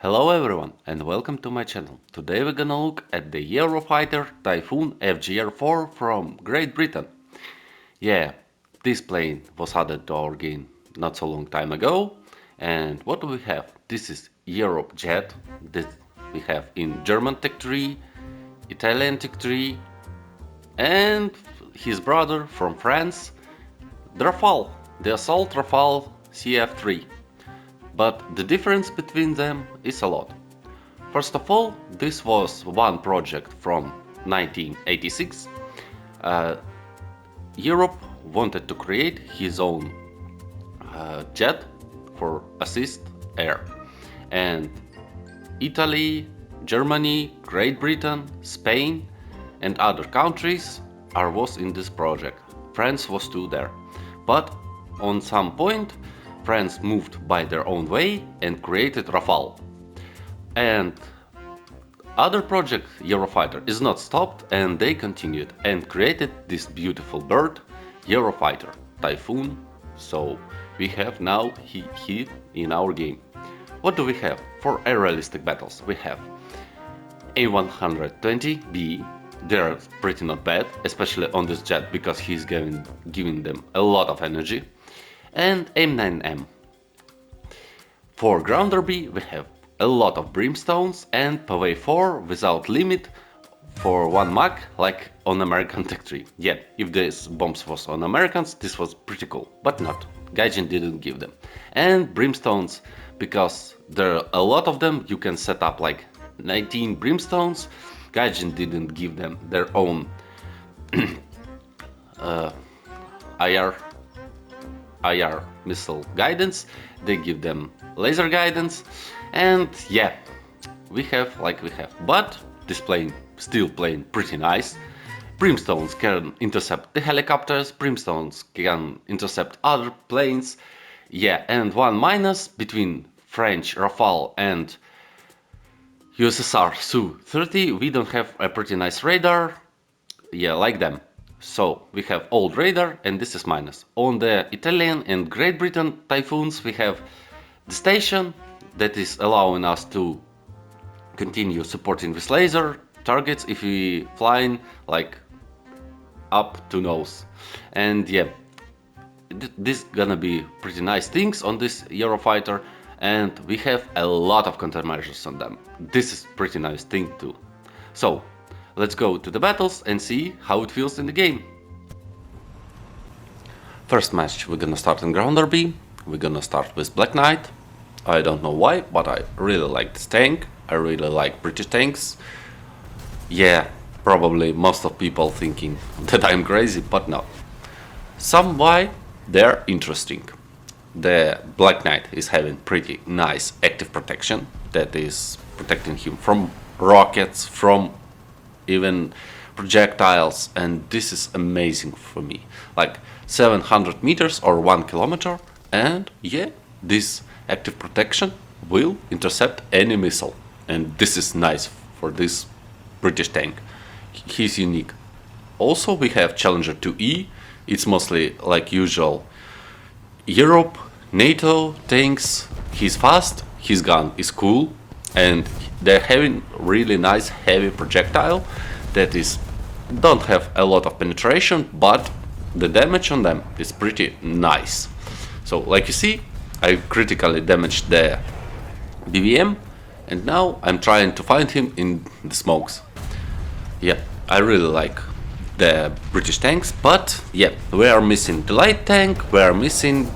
Hello everyone and welcome to my channel. Today we're gonna look at the Eurofighter Typhoon FGR.4 from Great Britain. Yeah, this plane was added to our game not so long time ago. And what do we have? This is Europe jet. This we have in German Tech 3, Italian Tech 3, and his brother from France, the Rafale, the Assault Rafale CF3. But the difference between them is a lot. First of all, this was one project from 1986. Europe wanted to create his own jet for assist air. And Italy, Germany, Great Britain, Spain and other countries was in this project. France was too there. But on some point, France moved by their own way and created Rafale. And other project Eurofighter is not stopped and they continued and created this beautiful bird, Eurofighter Typhoon. So we have now he in our game. What do we have for air realistic battles? We have A120B. They're pretty not bad, especially on this jet because he's giving them a lot of energy. And M9M. For Grounder B we have a lot of brimstones and PV 4 without limit for 1 Mach like on American Tech 3. Yeah, if this bombs was on Americans this was pretty cool, but not. Gaijin didn't give them. And brimstones, because there are a lot of them, you can set up like 19 brimstones. Gaijin didn't give them their own IR missile guidance, they give them laser guidance, and yeah, we have like we have. But this plane still playing pretty nice. Brimstones can intercept the helicopters, brimstones can intercept other planes. Yeah, and one minus between French Rafale and USSR Su-30, we don't have a pretty nice radar, yeah, like them. So we have old radar and this is minus. On the Italian and Great Britain Typhoons we have the station that is allowing us to continue supporting with laser targets if we flying like up to nose. And yeah, this gonna be pretty nice things on this Eurofighter, and we have a lot of countermeasures on them. This is pretty nice thing too. So let's go to the battles and see how it feels in the game. First match we're gonna start in Grounder B. We're gonna start with Black Knight. I don't know why, but I really like this tank. I really like British tanks. Yeah, probably most of people thinking that I'm crazy, but no. Some why they're interesting. The Black Knight is having pretty nice active protection that is protecting him from rockets, from even projectiles, and this is amazing for me. Like 700 meters or 1 kilometer, and yeah, this active protection will intercept any missile, and this is nice for this British tank. He's unique. Also we have Challenger 2E. It's mostly like usual Europe, NATO tanks. He's fast, his gun is cool, and they're having really nice heavy projectile that is don't have a lot of penetration, but the damage on them is pretty nice. So like you see, I critically damaged the BVM, and now I'm trying to find him in the smokes. Yeah, I really like the British tanks, but yeah, we are missing the light tank, we are missing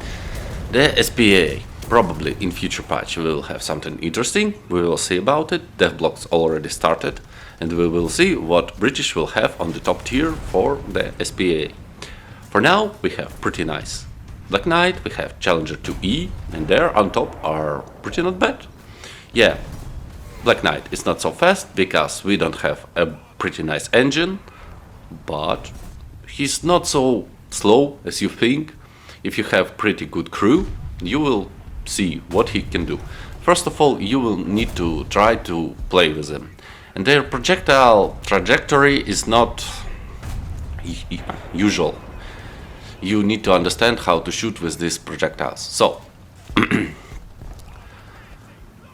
the SPA. Probably in future patch we will have something interesting, we will see about it. Dev blocks already started, and we will see what British will have on the top tier for the SPA. For now we have pretty nice Black Knight, we have Challenger 2E, and there on top are pretty not bad. Yeah, Black Knight is not so fast because we don't have a pretty nice engine, but he's not so slow as you think. If you have pretty good crew, you will see what he can do. First of all, you will need to try to play with them, and their projectile trajectory is not usual. You need to understand how to shoot with these projectiles. So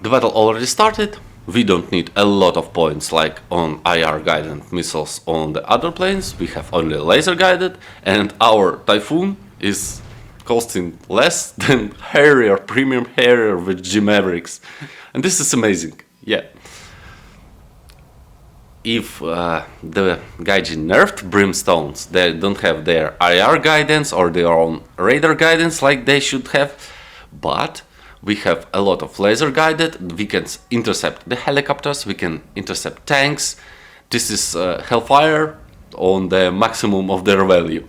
The battle already started. We don't need a lot of points like on IR guided missiles on the other planes. We have only laser guided, and our Typhoon is costing less than Harrier, premium Harrier with G Mavericks. And this is amazing. Yeah. If the Gaijin nerfed Brimstones, they don't have their IR guidance or their own radar guidance like they should have, but we have a lot of laser guided. We can intercept the helicopters, we can intercept tanks. This is Hellfire on the maximum of their value.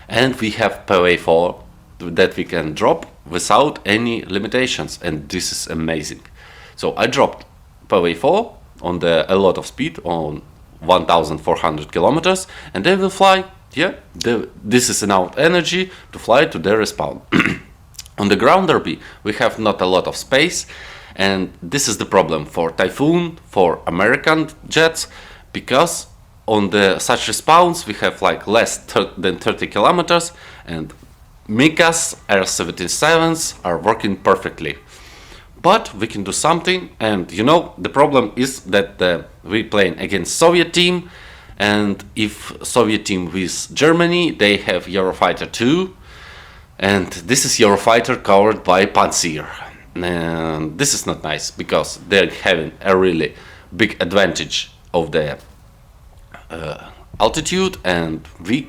And we have PW4 that we can drop without any limitations, and this is amazing. So I dropped PW4 on a lot of speed, on 1400 kilometers, and they will fly. Yeah, this is enough energy to fly to their respawn. On the ground derby, we have not a lot of space, and this is the problem for Typhoon, for American jets, because on the such respawns we have like less than 30 kilometers, and Mika's R-77s are working perfectly. But we can do something, and you know, the problem is that we playing against Soviet team, and if Soviet team with Germany, they have Eurofighter 2, and this is Eurofighter covered by Panzer. And this is not nice, because they're having a really big advantage of the altitude, and we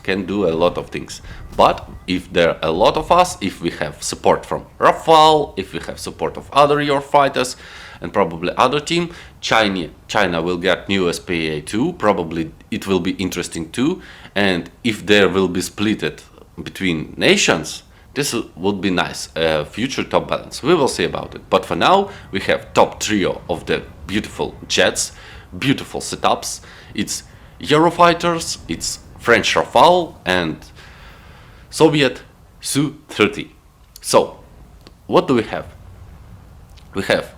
can do a lot of things. But if there are a lot of us, if we have support from Rafale, if we have support of other Eurofighters and probably other team, China will get new SPA too, probably it will be interesting too, and if there will be split between nations, this would be nice, future top balance. We will see about it. But for now, we have top trio of the beautiful jets, beautiful setups. It's Eurofighters, it's French Rafale, and Soviet Su-30. So, what do we have? We have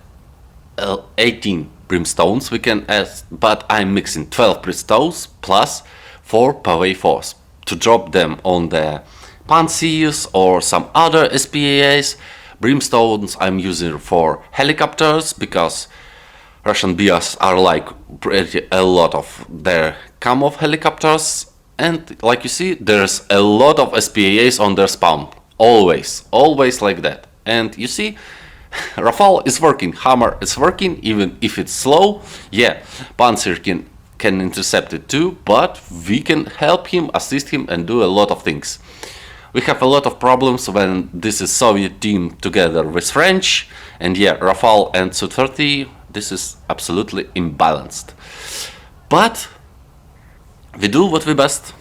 18 Brimstones we can add, but I'm mixing 12 Brimstones plus 4 PW4s to drop them on the Panzers or some other SPAs. Brimstones I'm using for helicopters, because Russian BIAs are like pretty a lot of their Kamov helicopters. And like you see, there's a lot of SPAs on their spawn. Always like that. And you see, Rafale is working, Hammer is working, even if it's slow. Yeah, Panzer can intercept it too, but we can help him, assist him, and do a lot of things. We have a lot of problems when this is Soviet team together with French, and yeah, Rafale and Su-30, this is absolutely imbalanced. But we do what we best,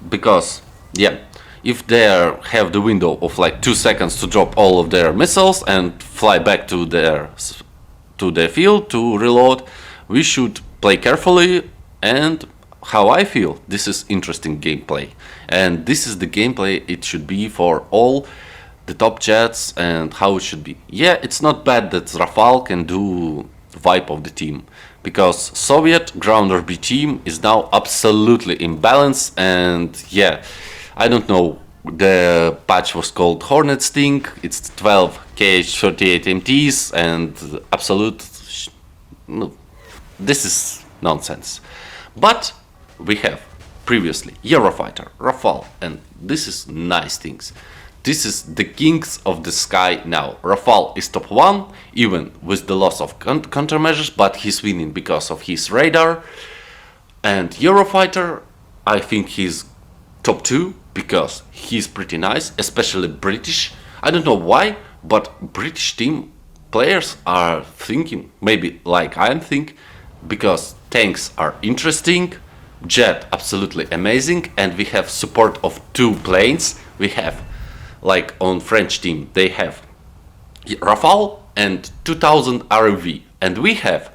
because yeah, if they have the window of like 2 seconds to drop all of their missiles and fly back to their field to reload, we should play carefully. And how I feel, this is interesting gameplay, and this is the gameplay it should be for all the top jets, and how it should be. Yeah, it's not bad that Rafale can do vibe of the team, because Soviet grounder B team is now absolutely imbalanced. And yeah, I don't know, the patch was called Hornet Sting, it's 12 KH-38 MTs, and absolute no, this is nonsense. But we have previously Eurofighter, Rafale, and this is nice things. This is the kings of the sky now. Rafale is top 1, even with the loss of countermeasures, but he's winning because of his radar. And Eurofighter, I think he's top 2, because he's pretty nice, especially British. I don't know why, but British team players are thinking, maybe like I am thinking, because tanks are interesting, jet absolutely amazing, and we have support of 2 planes. We have, like on French team, they have Rafale and 2000 RV, and we have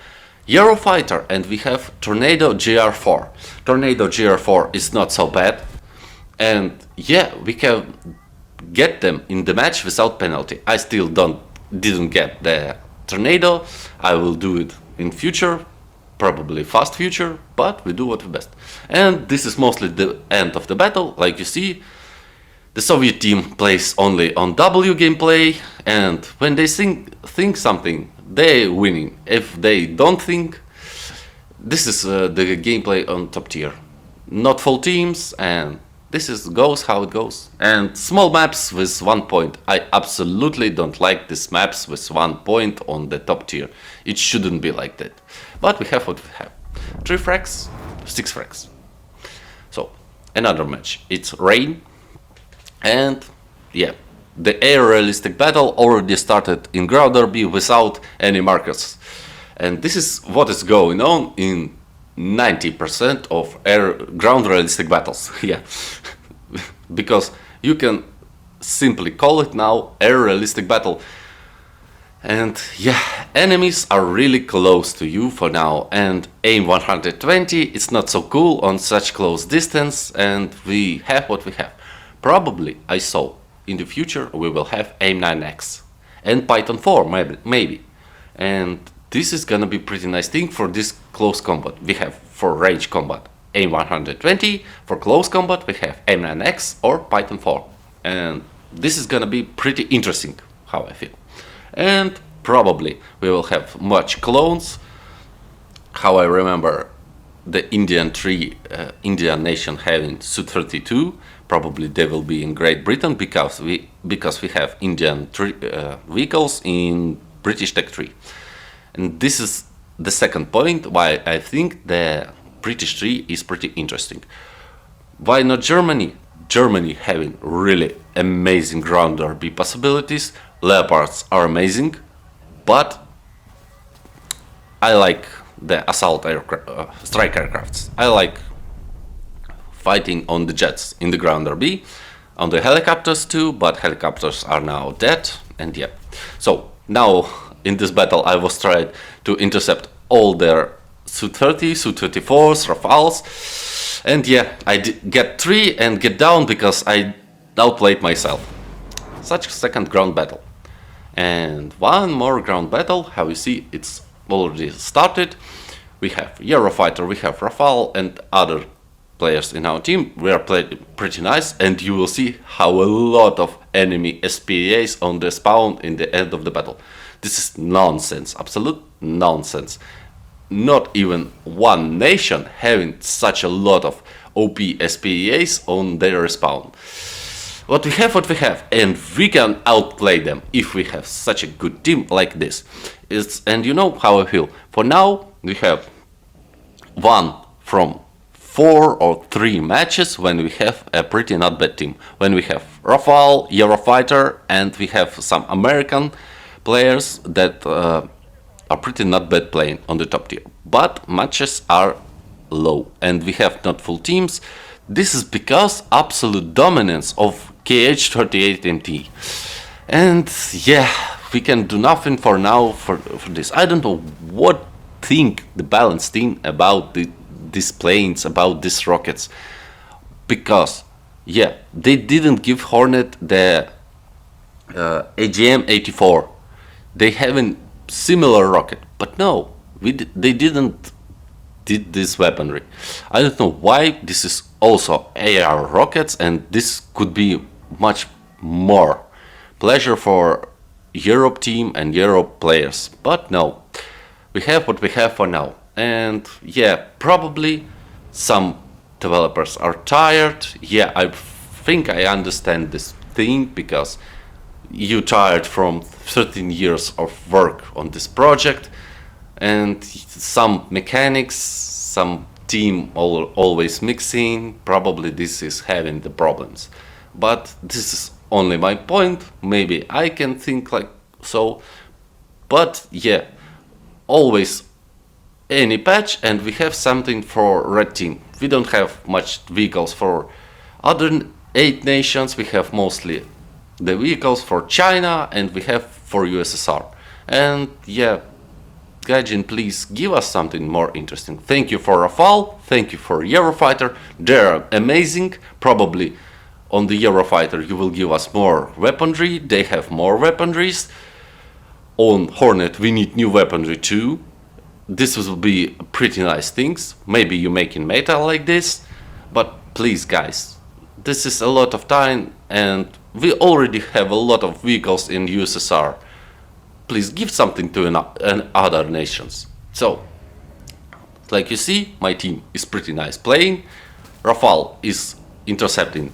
Eurofighter and we have Tornado GR4. Tornado GR4 is not so bad, and yeah, we can get them in the match without penalty. I still didn't get the Tornado. I will do it in future, probably fast future, but we do what we best. And this is mostly the end of the battle. Like you see, the Soviet team plays only on W gameplay, and when they think something, they winning. If they don't think, this is the gameplay on top tier. Not full teams, and this is goes how it goes. And small maps with 1 point. I absolutely don't like these maps with 1 point on the top tier. It shouldn't be like that. But we have what we have. 3 frags, 6 frags. So, another match. It's rain. And yeah, the air realistic battle already started in ground derby without any markers. And this is what is going on in 90% of air ground realistic battles. Yeah, because you can simply call it now air realistic battle. And yeah, enemies are really close to you for now, and aim 120 is not so cool on such close distance, and we have what we have. Probably, I saw, in the future we will have aim 9x and Python 4 maybe. And this is gonna be pretty nice thing for this close combat. We have for range combat aim 120, for close combat we have aim 9x or Python 4. And this is gonna be pretty interesting, how I feel. And probably we will have much clones. How I remember the Indian nation having Su-32. Probably they will be in Great Britain because we have Indian vehicles in British Tech 3. And this is the second point why I think the British 3 is pretty interesting. Why not Germany? Germany having really amazing ground derby possibilities. Leopards are amazing, but I like the assault strike aircrafts. I like fighting on the jets in the ground derby, on the helicopters too, but helicopters are now dead, and yeah. So now in this battle I was trying to intercept all their Su-30, Su-34s, Rafales, and yeah, I did get 3 and get down because I outplayed myself. Such second ground battle. And one more ground battle, how you see it's already started. We have Eurofighter, we have Rafale and other players in our team. We are playing pretty nice, and you will see how a lot of enemy SPAs on the spawn in the end of the battle. This is nonsense, absolute nonsense. Not even one nation having such a lot of OP SPAs on their spawn. What we have, and we can outplay them if we have such a good team like this. And you know how I feel. For now, we have 1 from 4 or 3 matches when we have a pretty not bad team. When we have Rafale, Eurofighter, and we have some American players that are pretty not bad playing on the top tier. But matches are low, and we have not full teams. This is because absolute dominance of KH-38MT. And yeah, we can do nothing for now for this. I don't know what think the balanced team about these planes, about these rockets. Because, yeah, they didn't give Hornet the AGM-84. They have a similar rocket, but no, they didn't did this weaponry. I don't know why. This is also AR rockets, and this could be much more pleasure for Europe team and Europe players. But no, we have what we have for now. And yeah, probably some developers are tired. Yeah, I think I understand this thing, because you tired from 13 years of work on this project, and some mechanics, some team always mixing. Probably this is having the problems. But this is only my point. Maybe I can think like so. But yeah, always any patch and we have something for red team. We don't have much vehicles for other 8 nations. We have mostly the vehicles for China, and we have for USSR. And yeah, Gaijin, please give us something more interesting. Thank you for Rafale, thank you for Eurofighter. They're amazing. Probably on the Eurofighter you will give us more weaponry. They have more weaponries. On Hornet we need new weaponry too. This will be pretty nice things. Maybe you make in meta like this. But please guys, this is a lot of time, and we already have a lot of vehicles in USSR. please give something to other nations. So, like you see, my team is pretty nice playing. Rafale is intercepting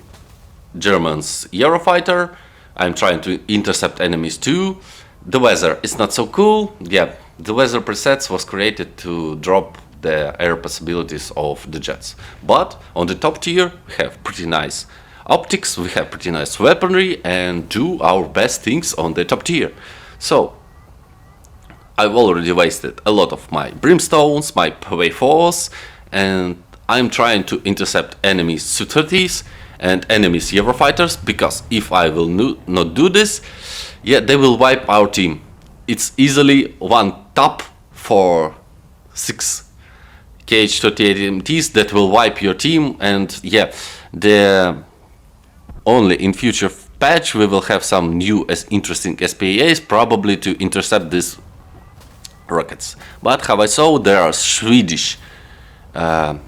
German's Eurofighter. I'm trying to intercept enemies too. The weather is not so cool. Yeah, the weather presets was created to drop the air possibilities of the jets. But on the top tier, we have pretty nice optics, we have pretty nice weaponry, and do our best things on the top tier. So, I've already wasted a lot of my brimstones, my PV4s, and I'm trying to intercept enemies Su-30s and enemies Eurofighters, because if I will not do this, yeah, they will wipe our team. It's easily one tap for 6 KH-38MTs that will wipe your team, and yeah, only in future patch we will have some new interesting SPAs probably to intercept these rockets. But how I saw, there are Swedish SPA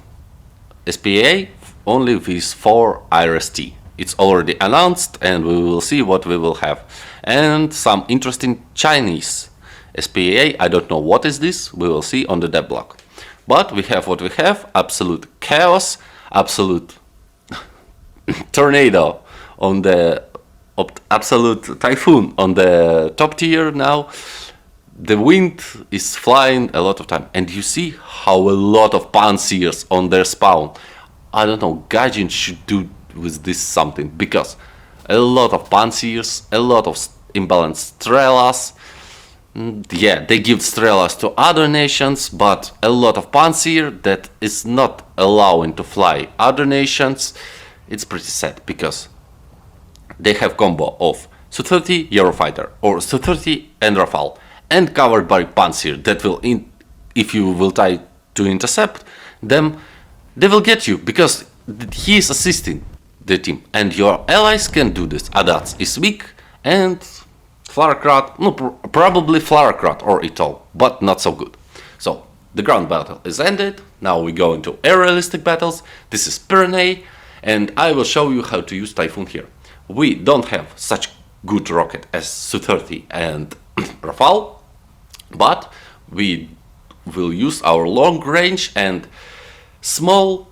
only with 4 IRST. It's already announced, and we will see what we will have. And some interesting Chinese SPA, I don't know what is this, we will see on the dev block. But we have what we have, absolute chaos, absolute tornado on the absolute typhoon on the top tier now. The wind is flying a lot of time, and you see how a lot of pansiers on their spawn. I don't know, Gaijin should do with this something, because a lot of pansiers, a lot of imbalanced Strelas. Yeah, they give Strelas to other nations, but a lot of pansier that is not allowing to fly other nations. It's pretty sad, because they have combo of Su-30 Eurofighter or Su-30 and Rafale, and covered by Panzer that will, if you will try to intercept them, they will get you, because he is assisting the team, and your allies can do this. Adats is weak, and Flarakrat, no, probably Flarakrat or Ito, but not so good. So, the ground battle is ended, now we go into air realistic battles. This is Pyrenees, and I will show you how to use Typhoon here. We don't have such good rocket as Su-30 and Rafale, but we will use our long range and small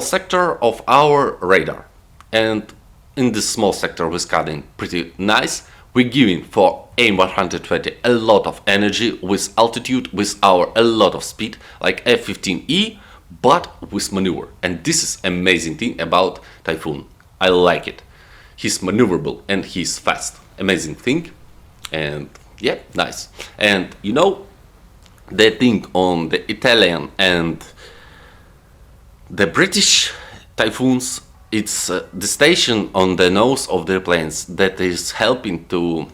sector of our radar. And in this small sector we're scanning pretty nice. We're giving for AIM-120 a lot of energy with altitude, with a lot of speed, like F-15E, but with maneuver. And this is amazing thing about Typhoon. I like it. He's maneuverable and he's fast. Amazing thing. And yeah, nice. And you know, the thing on the Italian and the British Typhoons, it's the station on the nose of the planes that is helping to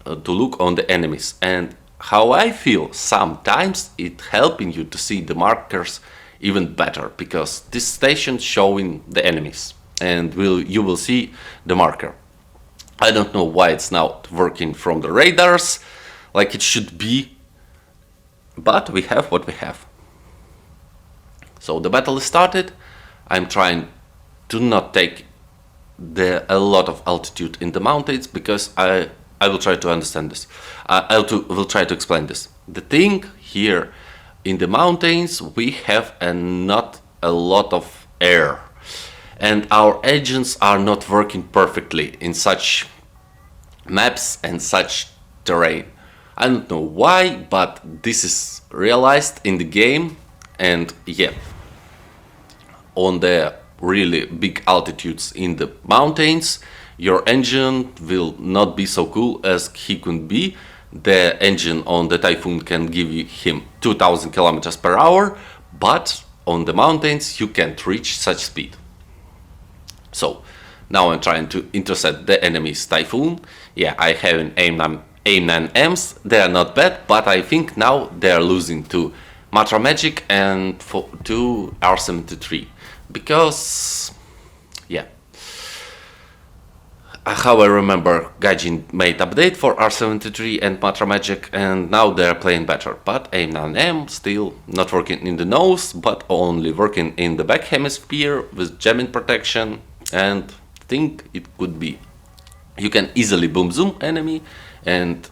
look on the enemies. And how I feel, sometimes it helping you to see the markers even better, because this station showing the enemies, and you will see the marker. I don't know why it's not working from the radars like it should be, but we have what we have. So the battle is started. I'm trying to not take a lot of altitude in the mountains, because I will try to understand this. Will try to explain this. The thing here in the mountains, we have not a lot of air, and our engines are not working perfectly in such maps and such terrain. I don't know why, but this is realized in the game. And yeah, on the really big altitudes in the mountains, your engine will not be so cool as he could be. The engine on the Typhoon can give him 2000 kilometers per hour, but on the mountains you can't reach such speed. So now I'm trying to intercept the enemy's Typhoon. Yeah, I have an AIM-9Ms. They are not bad, but I think now they are losing to Matra Magic and to R73, because yeah, how I remember, Gaijin made update for R73 and Matra Magic, and now they're playing better. But AIM-9M still not working in the nose, but only working in the back hemisphere with jamming protection, and think it could be. You can easily boom zoom enemy, and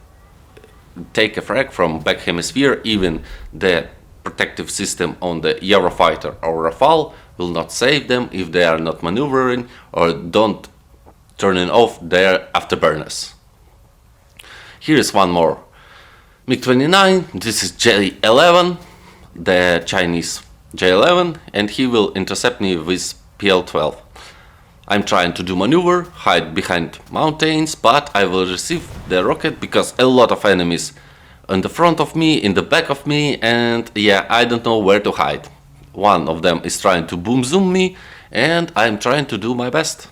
take a frag from back hemisphere, even the protective system on the Eurofighter or Rafale will not save them if they are not maneuvering or don't turn off their afterburners. Here is one more MiG-29, this is J-11, the Chinese J-11, and he will intercept me with PL-12. I'm trying to do maneuver, hide behind mountains, but I will receive the rocket because a lot of enemies in the front of me, in the back of me, and yeah, I don't know where to hide. One of them is trying to boom zoom me, and I'm trying to do my best.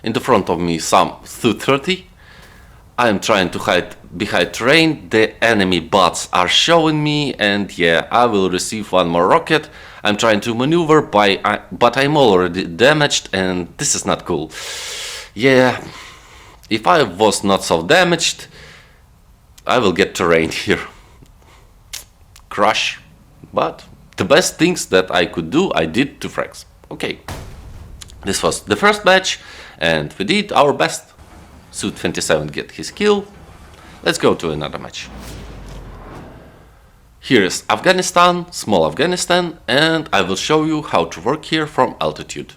In the front of me some Su-30. I'm trying to hide behind terrain, the enemy bots are showing me, and yeah, I will receive one more rocket. I'm trying to maneuver, but I'm already damaged, and this is not cool. Yeah, if I was not so damaged, I will get terrain here. Crush. But the best things that I could do, I did to frags. Okay, this was the first match, and we did our best. Su-27 get his kill. Let's go to another match. Here is Afghanistan, small Afghanistan, and I will show you how to work here from altitude.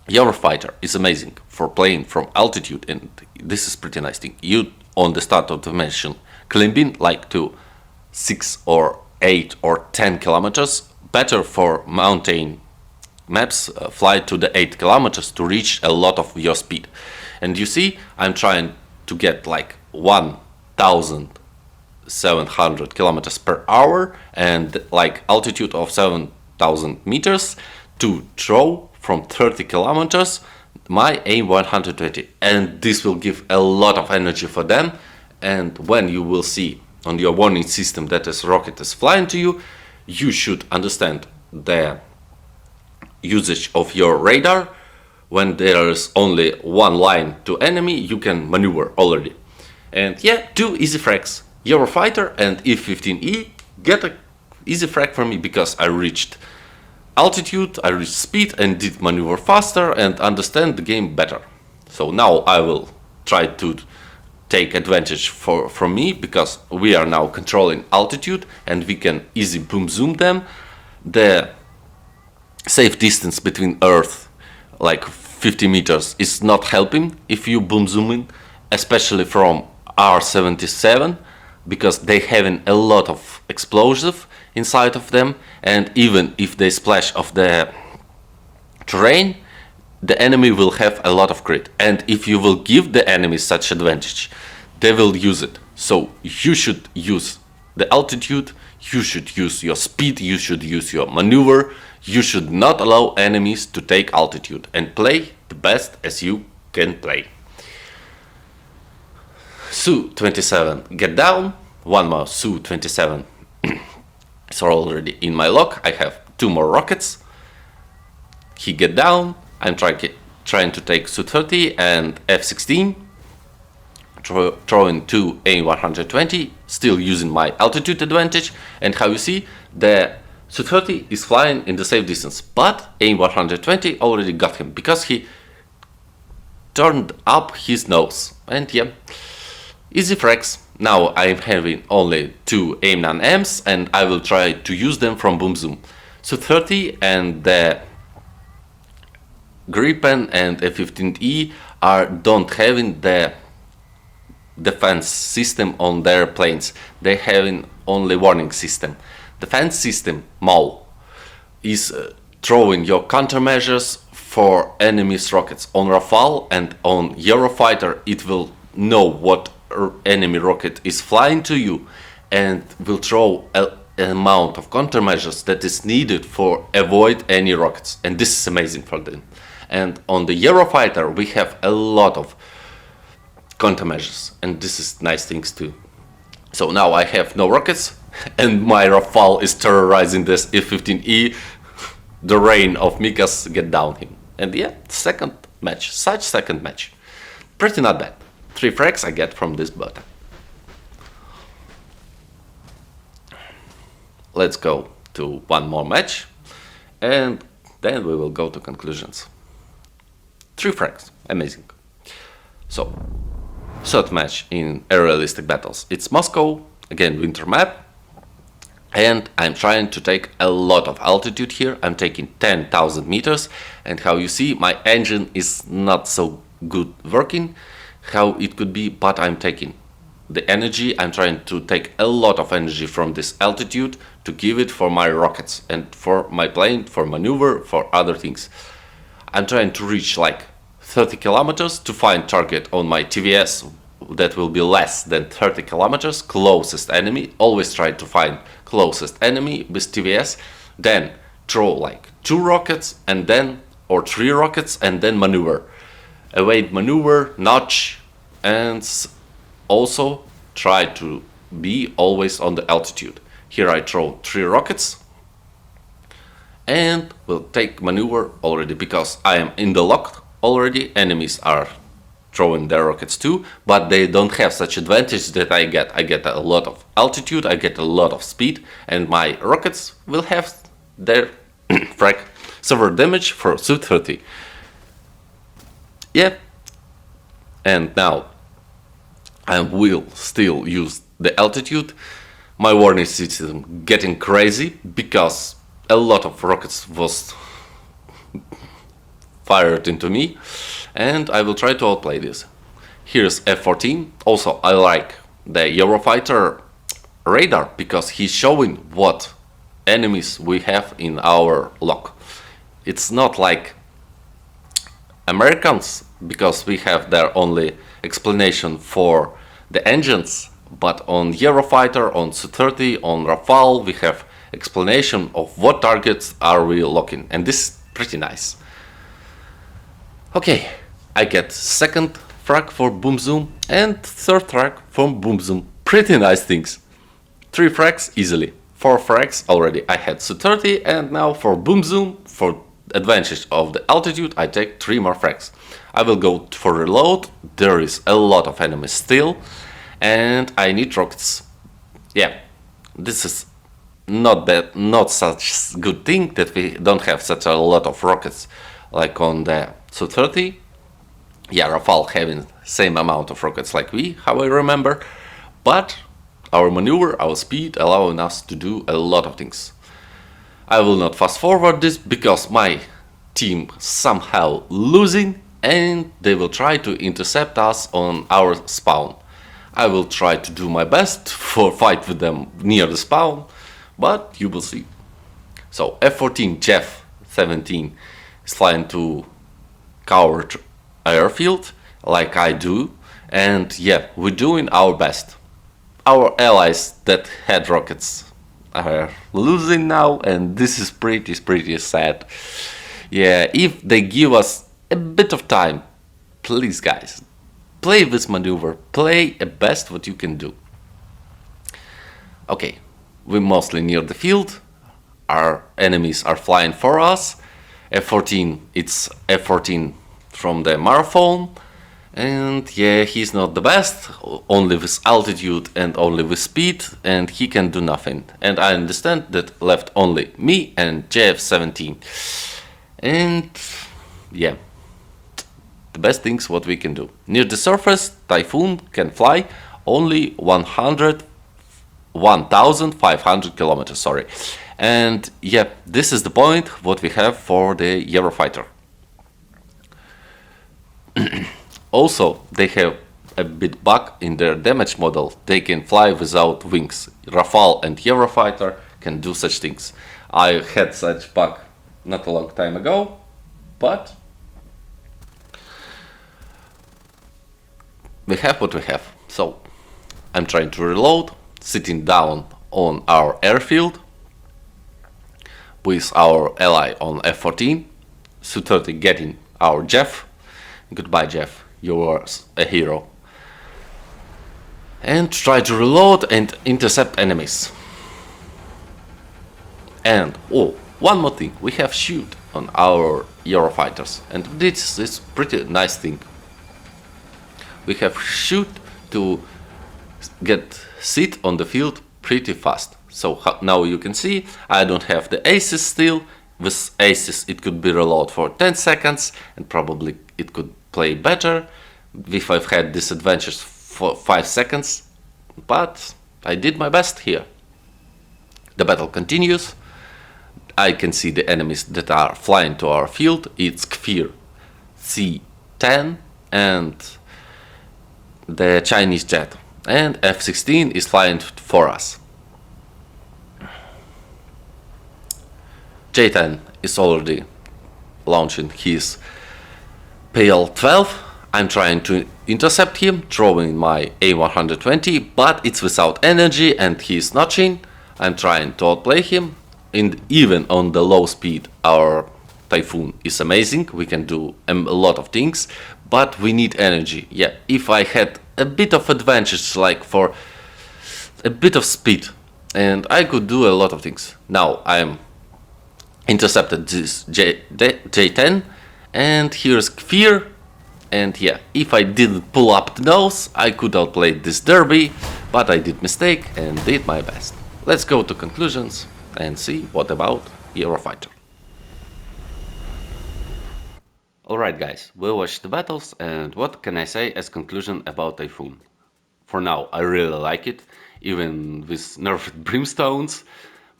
Eurofighter is amazing for playing from altitude, and this is pretty nice thing. You, on the start of the mission, climbing like to 6 or 8 or 10 kilometers, better for mountain maps, fly to the 8 kilometers to reach a lot of your speed. And you see, I'm trying to get like 1,700 kilometers per hour and like altitude of 7,000 meters to throw from 30 kilometers my AIM-120, and this will give a lot of energy for them. And when you will see on your warning system that this rocket is flying to you, you should understand the usage of your radar. When there is only one line to enemy, you can maneuver already. And yeah, 2 easy frags. Eurofighter and E-15E get an easy frag for me because I reached altitude, I reached speed and did maneuver faster and understand the game better. So now I will try to take advantage from me because we are now controlling altitude and we can easy boom zoom them. The safe distance between Earth, like 50 meters, is not helping if you boom zoom in, especially from R-77, because they having a lot of explosive inside of them, and even if they splash off the terrain, the enemy will have a lot of crit. And if you will give the enemy such advantage, they will use it. So you should use the altitude, you should use your speed, you should use your maneuver. You should not allow enemies to take altitude and play the best as you can play. Su-27 get down. One more Su-27 is already in my lock. I have 2 more rockets. He get down. I'm trying to take Su-30 and F-16. Throwing 2 AIM-120, still using my altitude advantage. And how you see, the Su-30 is flying in the safe distance, but AIM-120 already got him because he turned up his nose. And yeah, easy frags. Now I'm having only 2 AIM-9Ms and I will try to use them from boom zoom. Su-30 and the Gripen and F-15E don't having the defense system on their planes. They having only warning system. Defense system MAU is throwing your countermeasures for enemy's rockets. On Rafale and on Eurofighter, it will know what enemy rocket is flying to you and will throw an amount of countermeasures that is needed for avoid any rockets. And this is amazing for them. And on the Eurofighter, we have a lot of countermeasures, and this is nice things too. So now I have no rockets, and my Rafale is terrorizing this F-15E. The rain of Mikas get down him. And yeah, second match, pretty not bad. 3 frags I get from this button. Let's go to one more match, and then we will go to conclusions. 3 frags, amazing. So short match in realistic battles. It's Moscow, again winter map, and I'm trying to take a lot of altitude here. I'm taking 10,000 meters, and how you see my engine is not so good working how it could be, but I'm taking the energy. I'm trying to take a lot of energy from this altitude to give it for my rockets and for my plane, for maneuver, for other things. I'm trying to reach like 30 kilometers to find target on my TVS that will be less than 30 kilometers, closest enemy. Always try to find closest enemy with TVS, then throw like 2 rockets and then, or 3 rockets and then maneuver. Evade maneuver, notch, and also try to be always on the altitude. Here I throw 3 rockets and will take maneuver already because I am in the lock already. Enemies are throwing their rockets too, but they don't have such advantage that I get. I get a lot of altitude, I get a lot of speed, and my rockets will have their frag severe damage for Su-30. Yeah, and now I will still use the altitude. My warning system getting crazy because a lot of rockets was fired into me, and I will try to outplay this. Here's F-14. Also, I like the Eurofighter radar because he's showing what enemies we have in our lock. It's not like Americans, because we have their only explanation for the engines, but on Eurofighter, on Su-30, on Rafale, we have explanation of what targets are we locking, and this is pretty nice. Okay, I get second frag for Boom Zoom and third frag from Boom Zoom. Pretty nice things. 3 frags easily. 4 frags already. I had Su-30, and now for Boom Zoom, for advantage of the altitude, I take 3 more frags. I will go for reload. There is a lot of enemies still, and I need rockets. Yeah, this is not such good thing that we don't have such a lot of rockets like on the Su-30. Yeah, Rafale having same amount of rockets like we, how I remember, but our maneuver, our speed allowing us to do a lot of things. I will not fast forward this because my team somehow losing and they will try to intercept us on our spawn. I will try to do my best for fight with them near the spawn, but you will see. So F-14 Jeff 17 is flying to covered airfield like I do, and yeah, we're doing our best. Our allies that had rockets are losing now, and this is pretty sad. Yeah, if they give us a bit of time, please guys, play this maneuver, play the best what you can do. Okay, we're mostly near the field, our enemies are flying for us. F-14, it's F-14 from the marathon, and yeah, he's not the best, only with altitude and only with speed, and he can do nothing. And I understand that left only me and JF-17. And yeah, the best things what we can do. Near the surface, Typhoon can fly only 1,500 kilometers, sorry. And yeah, this is the point what we have for the Eurofighter. Also, they have a bit bug in their damage model. They can fly without wings. Rafale and Eurofighter can do such things. I had such bug not a long time ago, but we have what we have. So I'm trying to reload, sitting down on our airfield with our ally on F-14, Su-30 getting our Jeff. Goodbye Jeff, you are a hero. And try to reload and intercept enemies. And oh, one more thing, we have shoot on our Eurofighters, and this is pretty nice thing. We have shoot to sit on the field pretty fast. So now you can see I don't have the aces still. With aces it could be reload for 10 seconds and probably it could play better. if I've had disadvantages for 5 seconds, but I did my best here. The battle continues. I can see the enemies that are flying to our field. It's Kfir C-10 and the Chinese jet. And F-16 is flying for us. J-10 is already launching his PL-12. I'm trying to intercept him, throwing my A-120, but it's without energy and he's notching. I'm trying to outplay him, and even on the low speed our Typhoon is amazing. We can do a lot of things, but we need energy. Yeah, if I had a bit of advantage, like for a bit of speed, and I could do a lot of things. Now I'm intercepted this J-10, and here's Kfir. And yeah, if I didn't pull up the nose, I could outplay this derby, but I did mistake and did my best. Let's go to conclusions and see what about Eurofighter. Alright guys, we watched the battles, and what can I say as conclusion about Typhoon? For now, I really like it, even with nerfed brimstones,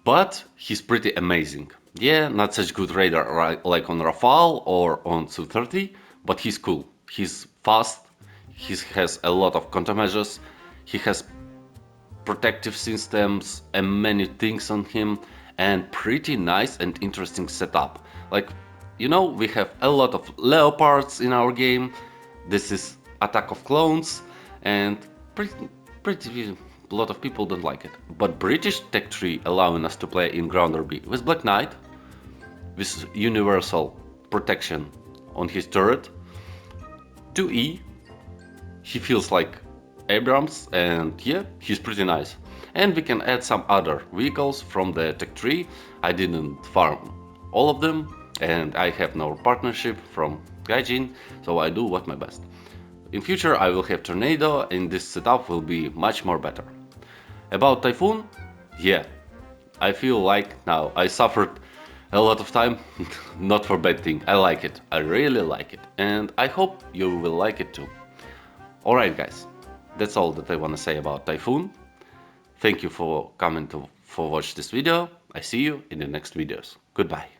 but he's pretty amazing. Yeah, not such good radar like on Rafale or on Su-30, but he's cool. He's fast, he has a lot of countermeasures, he has protective systems and many things on him, and pretty nice and interesting setup. Like, you know, we have a lot of leopards in our game. This is Attack of Clones, and pretty a lot of people don't like it. But British Tech 3 allowing us to play in Grounder B with Black Knight, with universal protection on his turret. 2E, he feels like Abrams, and yeah, he's pretty nice. And we can add some other vehicles from the Tech 3. I didn't farm all of them, and I have no partnership from Gaijin, so I do what my best. In future I will have Tornado, and this setup will be much more better. About Typhoon, yeah, I feel like now I suffered a lot of time, not for bad thing. I like it, I really like it, and I hope you will like it too. Alright guys, that's all that I want to say about Typhoon. Thank you for coming to watch this video. I see you in the next videos. Goodbye.